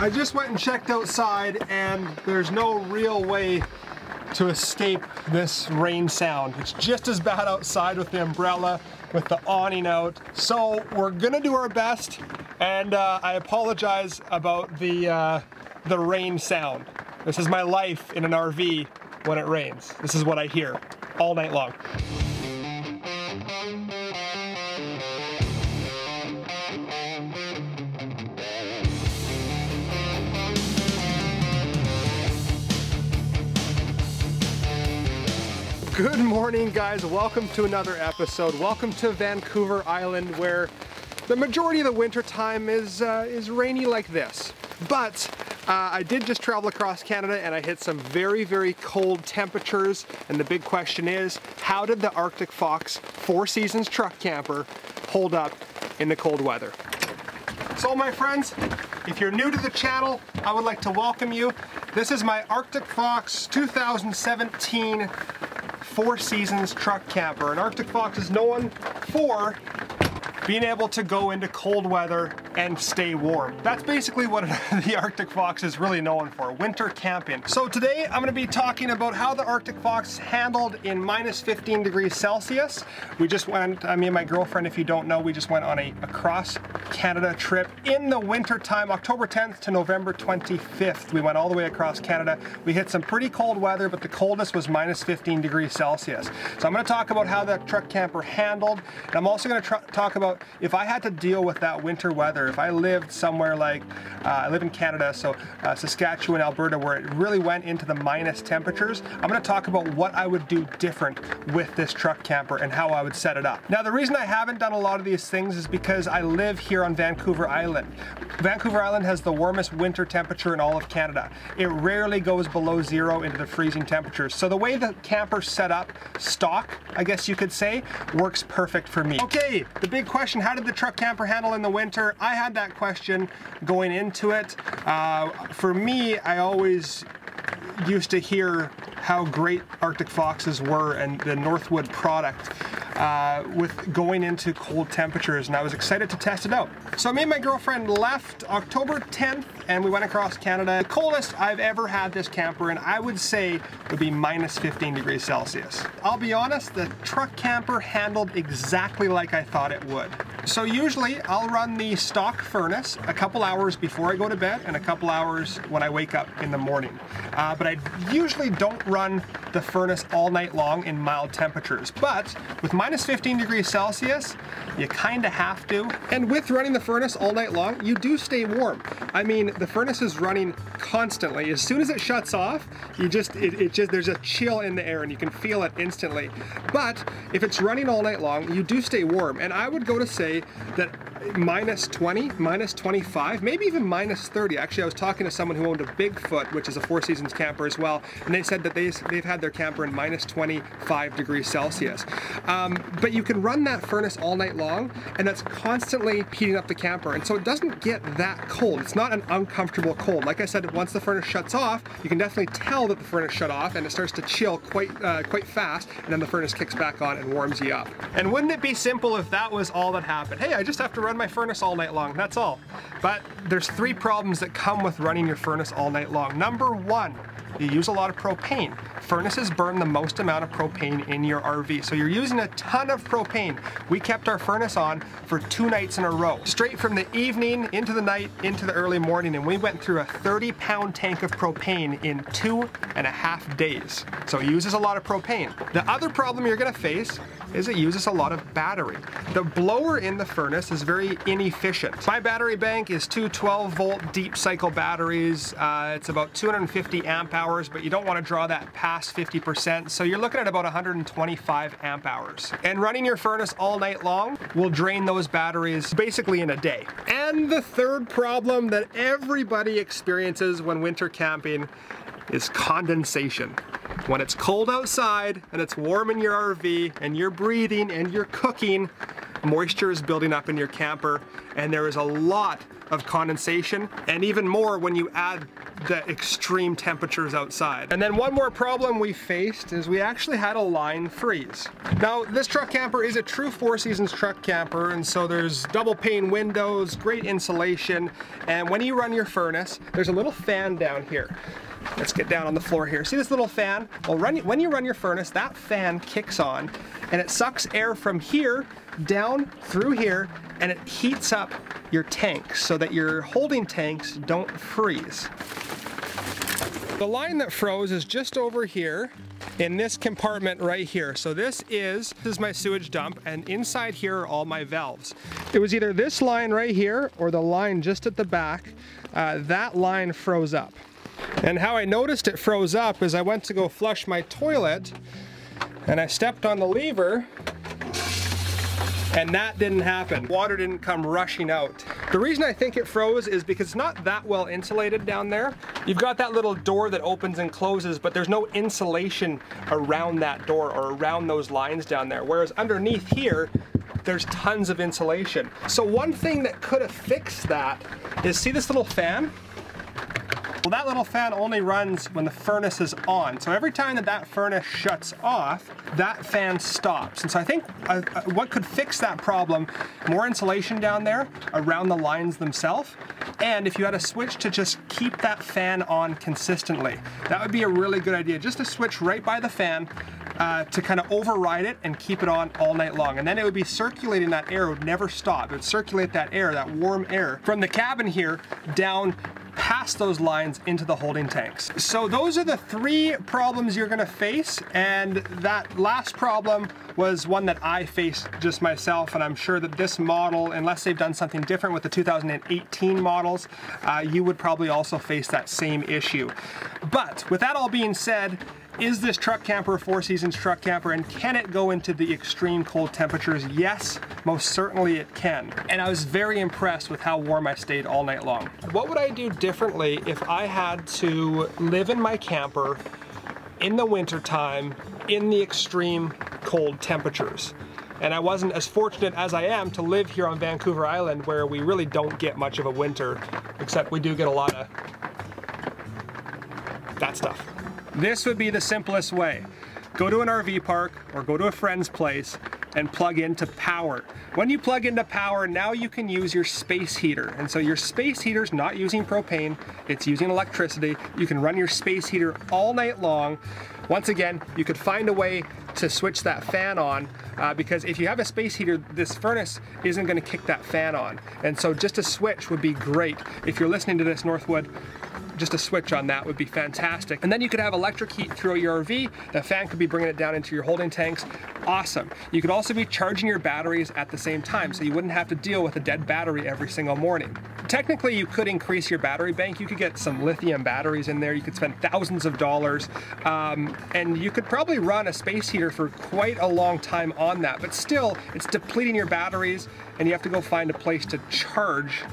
I just went and checked outside and there's no real way to escape this rain sound. It's just as bad outside with the umbrella, with the awning out. So we're gonna do our best, and I apologize about the rain sound. This is my life in an RV when it rains. This is what I hear all night long. Good morning, guys. Welcome to another episode. Welcome to Vancouver Island, where the majority of the winter time is rainy like this. But I did just travel across Canada and I hit some very, very cold temperatures. And the big question is, how did the Arctic Fox 4 Seasons truck camper hold up in the cold weather? So my friends, if you're new to the channel, I would like to welcome you. This is my Arctic Fox 2017 4 Seasons truck camper. And Arctic Fox is known for being able to go into cold weather and stay warm. That's basically what the Arctic Fox is really known for, winter camping. So today I'm gonna be talking about how the Arctic Fox handled in minus 15 degrees Celsius. We just went, me and my girlfriend, if you don't know, we just went on a across Canada trip in the winter time, October 10th to November 25th. We went all the way across Canada. We hit some pretty cold weather, but the coldest was minus 15 degrees Celsius. So I'm gonna talk about how the truck camper handled, and I'm also gonna talk about if I had to deal with that winter weather, if I lived somewhere like, I live in Canada, so Saskatchewan, Alberta, where it really went into the minus temperatures, I'm gonna talk about what I would do different with this truck camper and how I would set it up. Now, the reason I haven't done a lot of these things is because I live here on Vancouver Island. Vancouver Island has the warmest winter temperature in all of Canada. It rarely goes below zero into the freezing temperatures. So the way the camper's set up, stock, I guess you could say, works perfect for me. Okay, the big question, how did the truck camper handle in the winter? I had that question going into it. For me, I always used to hear how great Arctic Foxes were and the Northwood product with going into cold temperatures, and I was excited to test it out. So me and my girlfriend left October 10th and we went across Canada. The coldest I've ever had this camper, and I would say would be minus 15 degrees Celsius. I'll be honest, the truck camper handled exactly like I thought it would. So usually I'll run the stock furnace a couple hours before I go to bed and a couple hours when I wake up in the morning. But I usually don't run the furnace all night long in mild temperatures. But with minus 15 degrees Celsius, you kind of have to. And with running the furnace all night long, you do stay warm. I mean, the furnace is running constantly. As soon as it shuts off, there's a chill in the air and you can feel it instantly. But if it's running all night long, you do stay warm. And I would go to say that minus 20, minus 25, maybe even minus 30. Actually, I was talking to someone who owned a Bigfoot, which is a 4 Seasons camper as well, and they said that they've had their camper in minus 25 degrees Celsius. But you can run that furnace all night long, and that's constantly heating up the camper, and so it doesn't get that cold. It's not an uncomfortable cold. Like I said, once the furnace shuts off, you can definitely tell that the furnace shut off, and it starts to chill quite fast, and then the furnace kicks back on and warms you up. And wouldn't it be simple if that was all that happened? Hey, I just have to run my furnace all night long, that's all. But there's 3 problems that come with running your furnace all night long. Number 1, you use a lot of propane. Furnaces burn the most amount of propane in your RV, so you're using a ton of propane. We kept our furnace on for 2 nights in a row, straight from the evening into the night into the early morning, and we went through a 30-pound tank of propane in 2.5 days. So it uses a lot of propane. The other problem you're gonna face is it uses a lot of battery. The blower in the furnace is very inefficient. My battery bank is 2 12-volt deep cycle batteries. It's about 250 amp hours, but you don't want to draw that past 50%, so you're looking at about 125 amp hours. And running your furnace all night long will drain those batteries basically in a day. And the third problem that everybody experiences when winter camping is condensation. When it's cold outside and it's warm in your RV and you're breathing and you're cooking, moisture is building up in your camper, and there is a lot of condensation, and even more when you add the extreme temperatures outside. And then one more problem we faced is we actually had a line freeze. Now, this truck camper is a true 4 Seasons truck camper, and so there's double pane windows, great insulation, and when you run your furnace, there's a little fan down here. Let's get down on the floor here. See this little fan? Well, when you run your furnace, that fan kicks on and it sucks air from here down through here, and it heats up your tanks so that your holding tanks don't freeze. The line that froze is just over here in this compartment right here. So this is my sewage dump, and inside here are all my valves. It was either this line right here or the line just at the back. That line froze up. And how I noticed it froze up is I went to go flush my toilet and I stepped on the lever and that didn't happen. Water didn't come rushing out. The reason I think it froze is because it's not that well insulated down there. You've got that little door that opens and closes, but there's no insulation around that door or around those lines down there. Whereas underneath here, there's tons of insulation. So one thing that could have fixed that is, see this little fan? Well, that little fan only runs when the furnace is on. So every time that that furnace shuts off, that fan stops. And so I think what could fix that problem, more insulation down there around the lines themselves, and if you had a switch to just keep that fan on consistently. That would be a really good idea. Just a switch right by the fan to kind of override it and keep it on all night long. And then it would be circulating that air, it would never stop. It would circulate that air, that warm air, from the cabin here down past those lines into the holding tanks. So those are the 3 problems you're gonna face, and that last problem was one that I faced just myself, and I'm sure that this model, unless they've done something different with the 2018 models, you would probably also face that same issue. But with that all being said, is this truck camper a 4 Seasons truck camper, and can it go into the extreme cold temperatures? Yes, most certainly it can. And I was very impressed with how warm I stayed all night long. What would I do differently if I had to live in my camper in the wintertime in the extreme cold temperatures? And I wasn't as fortunate as I am to live here on Vancouver Island, where we really don't get much of a winter, except we do get a lot of that stuff. This would be the simplest way. Go to an RV park or go to a friend's place and plug into power. When you plug into power, now you can use your space heater. And so your space heater's not using propane, it's using electricity. You can run your space heater all night long. Once again, you could find a way to switch that fan on because if you have a space heater, this furnace isn't gonna kick that fan on. And so just a switch would be great. If you're listening to this, Northwood, just a switch on that would be fantastic. And then you could have electric heat throughout your RV. The fan could be bringing it down into your holding tanks. Awesome. You could also be charging your batteries at the same time, so you wouldn't have to deal with a dead battery every single morning. Technically, you could increase your battery bank. You could get some lithium batteries in there. You could spend thousands of dollars, and you could probably run a space heater for quite a long time on that. But still, it's depleting your batteries, and you have to go find a place to charge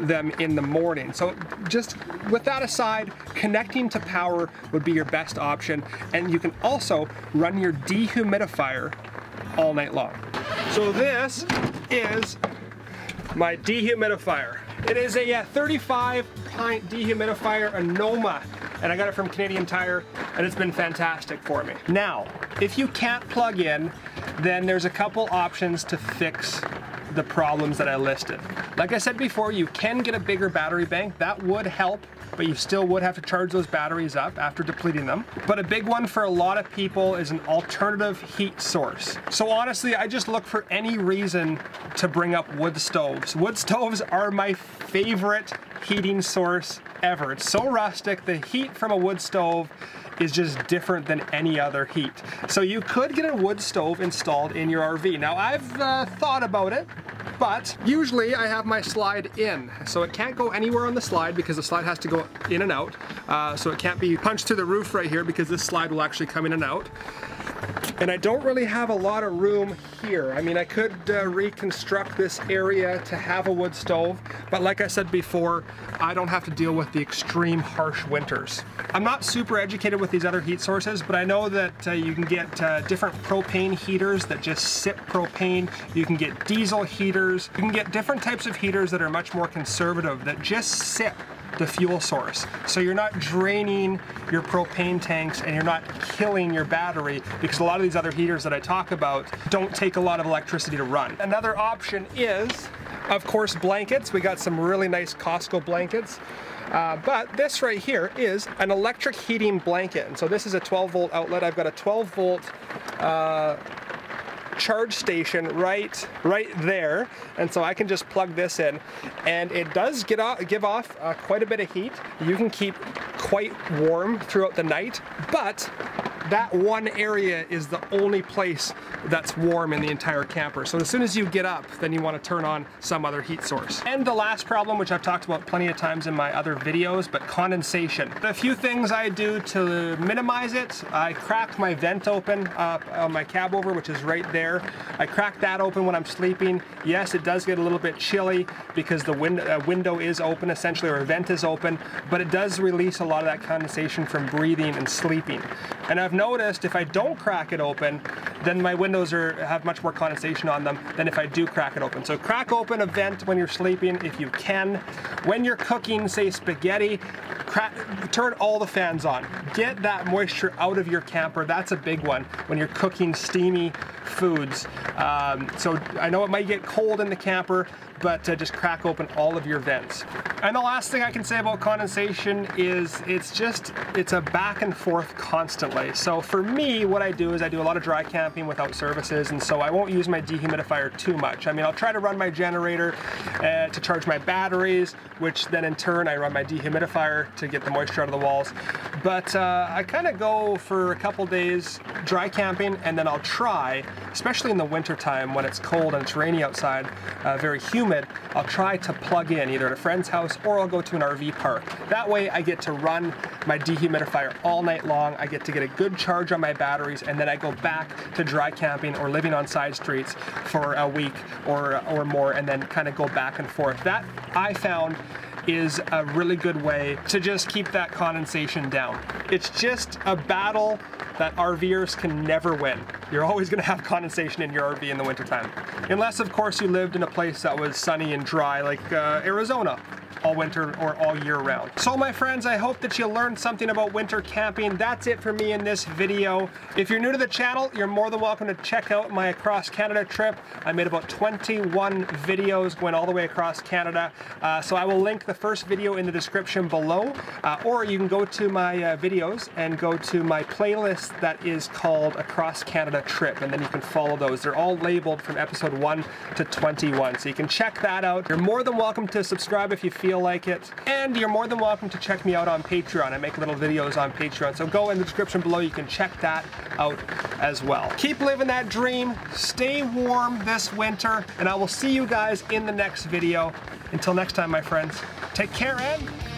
them in the morning. So just with that aside, connecting to power would be your best option, and you can also run your dehumidifier all night long. So this is my dehumidifier. It is a 35 pint dehumidifier, a Noma, and I got it from Canadian Tire, and it's been fantastic for me. Now, if you can't plug in, then there's a couple options to fix the problems that I listed. Like I said before, you can get a bigger battery bank. That would help, but you still would have to charge those batteries up after depleting them. But a big one for a lot of people is an alternative heat source. So honestly, I just look for any reason to bring up wood stoves. Wood stoves are my favorite heating source ever. It's so rustic. The heat from a wood stove is just different than any other heat. So you could get a wood stove installed in your RV. Now I've thought about it, but usually I have my slide in. So it can't go anywhere on the slide because the slide has to go in and out. So it can't be punched through the roof right here because this slide will actually come in and out. And I don't really have a lot of room here. I mean, I could reconstruct this area to have a wood stove, but like I said before, I don't have to deal with the extreme harsh winters. I'm not super educated with these other heat sources, but I know that you can get different propane heaters that just sip propane. You can get diesel heaters. You can get different types of heaters that are much more conservative, that just sip the fuel source. So you're not draining your propane tanks and you're not killing your battery, because a lot of these other heaters that I talk about don't take a lot of electricity to run. Another option is, of course, blankets. We got some really nice Costco blankets. But this right here is an electric heating blanket. And so this is a 12-volt outlet. I've got a 12-volt charge station right there, and so I can just plug this in, and it does give off quite a bit of heat. You can keep quite warm throughout the night, but that one area is the only place that's warm in the entire camper. So as soon as you get up, then you want to turn on some other heat source. And the last problem, which I've talked about plenty of times in my other videos, but condensation. A few things I do to minimize it: I crack my vent open on my cab over, which is right there. I crack that open when I'm sleeping. Yes, it does get a little bit chilly because the window is open essentially, or a vent is open, but it does release a lot of that condensation from breathing and sleeping. And I've noticed if I don't crack it open, then my windows have much more condensation on them than if I do crack it open. So crack open a vent when you're sleeping if you can. When you're cooking, say spaghetti, turn all the fans on. Get that moisture out of your camper. That's a big one when you're cooking steamy foods. So I know it might get cold in the camper, but just crack open all of your vents. And the last thing I can say about condensation is it's a back and forth constantly. So for me, what I do is I do a lot of dry camping without services, and so I won't use my dehumidifier too much. I mean, I'll try to run my generator to charge my batteries, which then in turn I run my dehumidifier to get the moisture out of the walls. But I kind of go for a couple days dry camping, and then I'll try, especially in the winter time when it's cold and it's rainy outside, very humid, I'll try to plug in either at a friend's house or I'll go to an RV park. That way I get to run my dehumidifier all night long. I get to get a good charge on my batteries, and then I go back to dry camping or living on side streets for a week or more, and then kind of go back and forth. That I found is a really good way to just keep that condensation down. It's just a battle that RVers can never win. You're always gonna have condensation in your RV in the wintertime. Unless, of course, you lived in a place that was sunny and dry, like Arizona, all winter or all year round. So my friends, I hope that you learned something about winter camping. That's it for me in this video. If you're new to the channel, you're more than welcome to check out my across Canada trip. I made about 21 videos going all the way across Canada. So I will link the first video in the description below, or you can go to my videos and go to my playlist that is called Across Canada Trip, and then you can follow those. They're all labeled from episode 1 to 21, so you can check that out. You're more than welcome to subscribe if you feel like it, and you're more than welcome to check me out on Patreon. I make little videos on Patreon, so go in the description below, you can check that out as well. Keep living that dream, stay warm this winter, and I will see you guys in the next video. Until next time, my friends, take care and